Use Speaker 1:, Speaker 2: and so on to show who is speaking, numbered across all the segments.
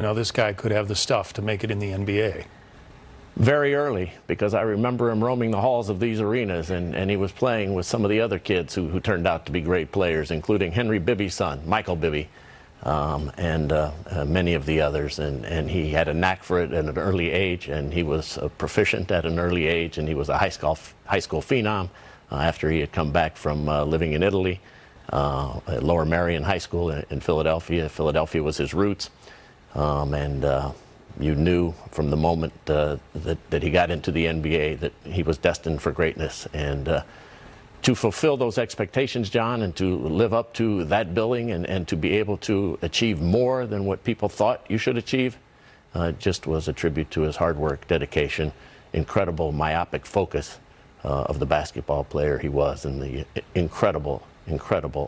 Speaker 1: You know, this guy could have the stuff to make it in the NBA?
Speaker 2: Very early, because I remember him roaming the halls of these arenas, and he was playing with some of the other kids who turned out to be great players, including Henry Bibby's son, Michael Bibby, and many of the others. And he had a knack for it at an early age, and he was proficient at an early age, and he was a high school phenom after he had come back from living in Italy, at Lower Merion High School in Philadelphia. Philadelphia was his roots, you knew from the moment that he got into the NBA that he was destined for greatness. And to fulfill those expectations, John, and to live up to that billing and to be able to achieve more than what people thought you should achieve, just was a tribute to his hard work, dedication, incredible myopic focus of the basketball player he was, and the incredible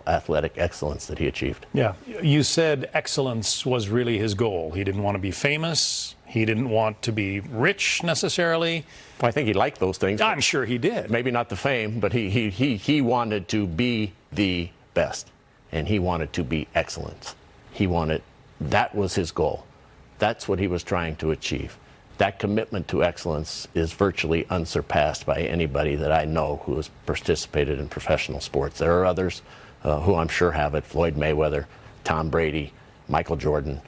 Speaker 2: athletic excellence that he achieved.
Speaker 1: Yeah, you said excellence was really his goal. He didn't want to be famous. He didn't want to be rich necessarily.
Speaker 2: Well, I think he liked those things.
Speaker 1: I'm sure he did.
Speaker 2: Maybe not the fame, but he wanted to be the best, and he wanted to be excellent. That was his goal. That's what he was trying to achieve. That commitment to excellence is virtually unsurpassed by anybody that I know who has participated in professional sports. There are others who I'm sure have it: Floyd Mayweather, Tom Brady, Michael Jordan,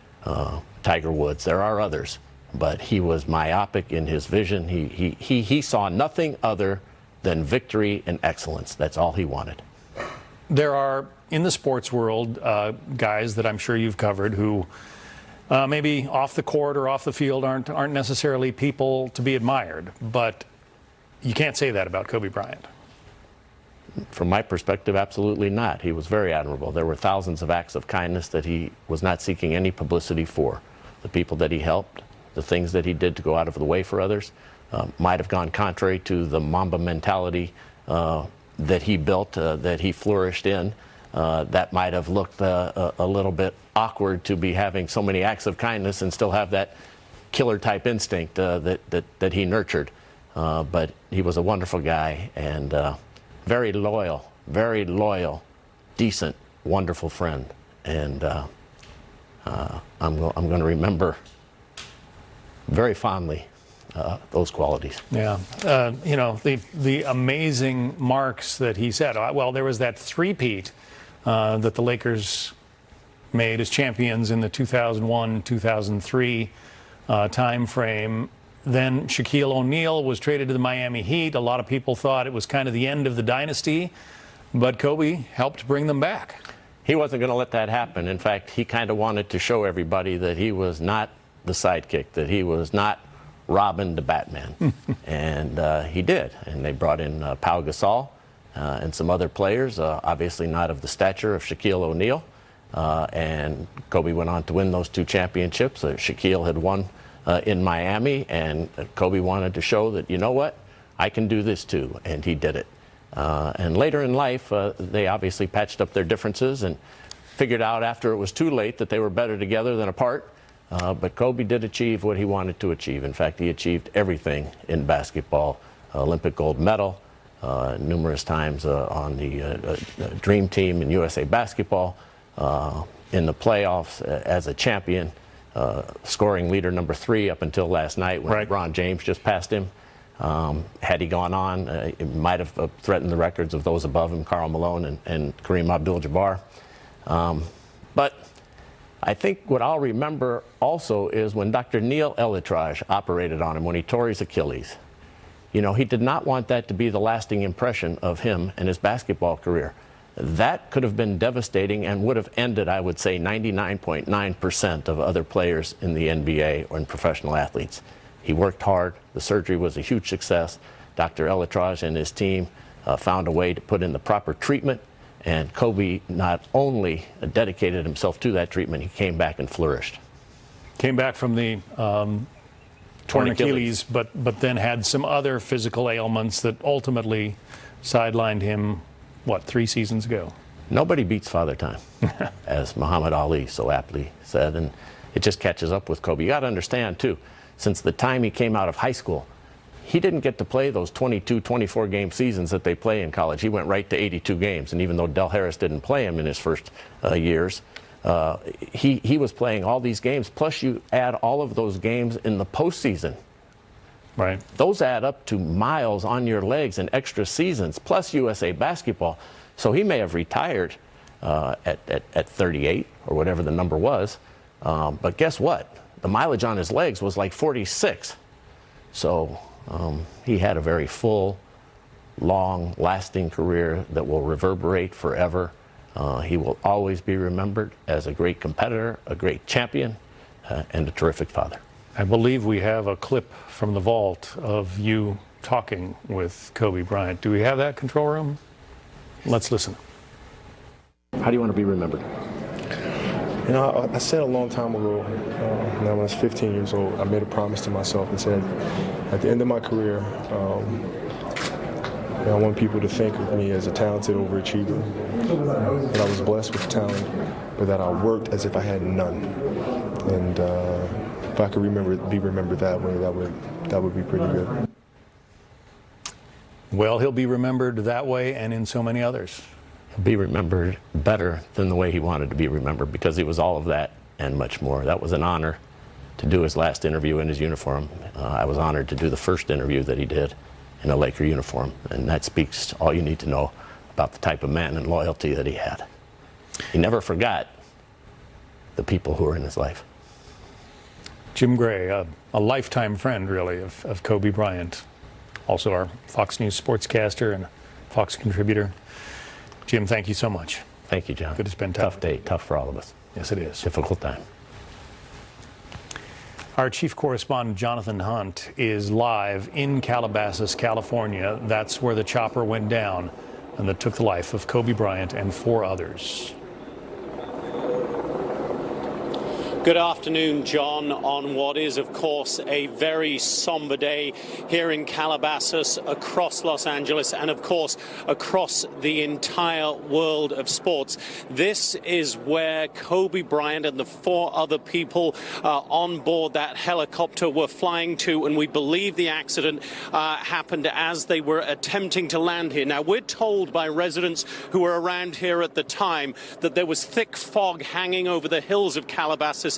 Speaker 2: Tiger Woods. There are others, but he was myopic in his vision. He saw nothing other than victory and excellence. That's all he wanted.
Speaker 1: There are, in the sports world, guys that I'm sure you've covered who maybe off the court or off the field aren't necessarily people to be admired, but you can't say that about Kobe Bryant.
Speaker 2: From my perspective, absolutely not. He was very admirable. There were thousands of acts of kindness that he was not seeking any publicity for. The people that he helped, the things that he did to go out of the way for others, might have gone contrary to the Mamba mentality that he built, that he flourished in. That might have looked a little bit awkward to be having so many acts of kindness and still have that killer type instinct that he nurtured. But he was a wonderful guy, and very loyal, decent, wonderful friend. And I'm going to remember very fondly those qualities.
Speaker 1: Yeah, you know, the amazing marks that he set. Well, there was that three-peat that the Lakers made as champions in the 2001-2003 time frame. Then Shaquille O'Neal was traded to the Miami Heat. A lot of people thought it was kind of the end of the dynasty, but Kobe helped bring them back.
Speaker 2: He wasn't going to let that happen. In fact, he kind of wanted to show everybody that he was not the sidekick, that he was not Robin the Batman. And he did. And they brought in Pau Gasol and some other players, obviously not of the stature of Shaquille O'Neal. And Kobe went on to win those two championships. Shaquille had won in Miami, and Kobe wanted to show that, you know what, I can do this too, and he did it. And later in life, they obviously patched up their differences and figured out after it was too late that they were better together than apart. But Kobe did achieve what he wanted to achieve. In fact, he achieved everything in basketball: Olympic gold medal, numerous times on the Dream Team in USA Basketball, in the playoffs as a champion, scoring leader number 3 up until last night when LeBron James just passed him. Had he gone on, it might have threatened the records of those above him, Karl Malone and Kareem Abdul-Jabbar. But I think what I'll remember also is when Dr. Neil Elitrage operated on him when he tore his Achilles. You know, he did not want that to be the lasting impression of him and his basketball career. That could have been devastating and would have ended, I would say, 99.9% of other players in the NBA or in professional athletes. He worked hard. The surgery was a huge success. Dr. Elitrage and his team found a way to put in the proper treatment. And Kobe not only dedicated himself to that treatment, he came back and flourished.
Speaker 1: Came back from the torn Achilles, but then had some other physical ailments that ultimately sidelined him, what, 3 seasons ago?
Speaker 2: Nobody beats Father Time, as Muhammad Ali so aptly said, and it just catches up with Kobe. You got to understand, too, since the time he came out of high school, he didn't get to play those 22, 24-game seasons that they play in college. He went right to 82 games, and even though Del Harris didn't play him in his first years, he was playing all these games, plus you add all of those games in the postseason.
Speaker 1: Right.
Speaker 2: Those add up to miles on your legs and extra seasons, plus USA basketball. So he may have retired at 38 or whatever the number was. But guess what? The mileage on his legs was like 46. So he had a very full, long, lasting career that will reverberate forever. He will always be remembered as a great competitor, a great champion, and a terrific father.
Speaker 1: I believe we have a clip from the vault of you talking with Kobe Bryant. Do we have that, control room? Let's listen.
Speaker 2: How do you want to be remembered?
Speaker 3: You know, I said a long time ago, when I was 15 years old, I made a promise to myself and said, at the end of my career, I want people to think of me as a talented overachiever, that I was blessed with talent, but that I worked as if I had none. And if I could be remembered that way, that would be pretty good.
Speaker 1: Well, he'll be remembered that way and in so many others.
Speaker 2: He'll be remembered better than the way he wanted to be remembered, because he was all of that and much more. That was an honor to do his last interview in his uniform. I was honored to do the first interview that he did in a Laker uniform, and that speaks all you need to know about the type of man and loyalty that he had. He never forgot the people who were in his life.
Speaker 1: Jim Gray, a lifetime friend, really, of Kobe Bryant. Also our Fox News sportscaster and Fox contributor. Jim, thank you so much.
Speaker 2: Thank you, John.
Speaker 1: Good to spend time.
Speaker 2: Tough day, tough for all of us.
Speaker 1: Yes, it is.
Speaker 2: Difficult time.
Speaker 1: Our chief correspondent, Jonathan Hunt, is live in Calabasas, California. That's where the chopper went down and that took the life of Kobe Bryant and 4 others.
Speaker 4: Good afternoon, John, on what is, of course, a very somber day here in Calabasas, across Los Angeles, and, of course, across the entire world of sports. This is where Kobe Bryant and the 4 other people on board that helicopter were flying to, and we believe the accident happened as they were attempting to land here. Now, we're told by residents who were around here at the time that there was thick fog hanging over the hills of Calabasas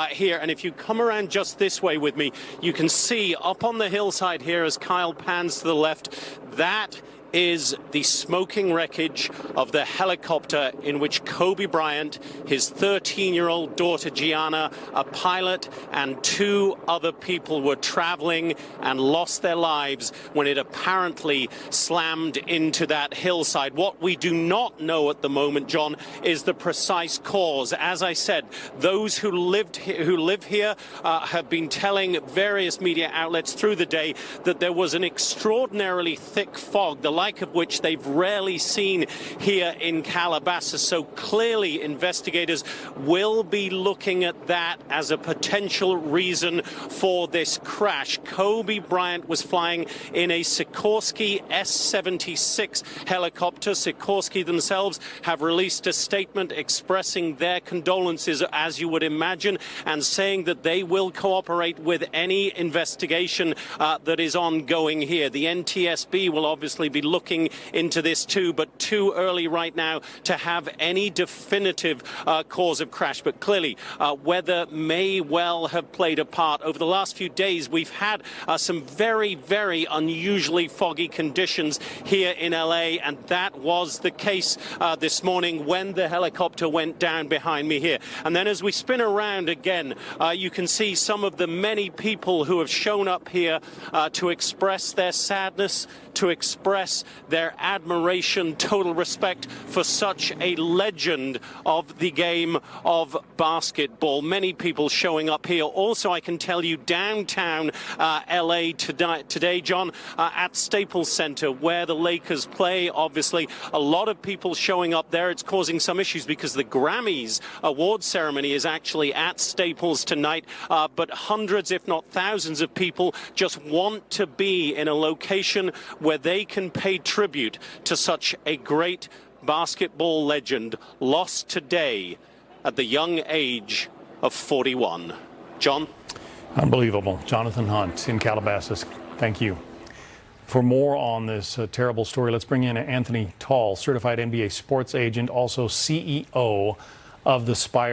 Speaker 4: here, and if you come around just this way with me, you can see up on the hillside here, as Kyle pans to the left, that is the smoking wreckage of the helicopter in which Kobe Bryant, his 13-year-old daughter Gianna, a pilot, and 2 other people were traveling and lost their lives when it apparently slammed into that hillside. What we do not know at the moment, John, is the precise cause. As I said, those who live here have been telling various media outlets through the day that there was an extraordinarily thick fog, the like of which they've rarely seen here in Calabasas. So clearly investigators will be looking at that as a potential reason for this crash. Kobe Bryant was flying in a Sikorsky S-76 helicopter. Sikorsky themselves have released a statement expressing their condolences, as you would imagine, and saying that they will cooperate with any investigation that is ongoing here. The NTSB will obviously be looking into this too, but too early right now to have any definitive cause of crash. But clearly, weather may well have played a part. Over the last few days, we've had some very, very unusually foggy conditions here in LA, and that was the case this morning when the helicopter went down behind me here. And then as we spin around again, you can see some of the many people who have shown up here to express their sadness, to express their admiration, total respect for such a legend of the game of basketball. Many people showing up here. Also, I can tell you downtown LA today, John, at Staples Center, where the Lakers play, obviously, a lot of people showing up there. It's causing some issues because the Grammys award ceremony is actually at Staples tonight, but hundreds, if not thousands of people just want to be in a location where they can pay tribute to such a great basketball legend lost today at the young age of 41. John?
Speaker 1: Unbelievable. Jonathan Hunt in Calabasas. Thank you. For more on this terrible story, let's bring in Anthony Tall, certified NBA sports agent, also CEO of the Spire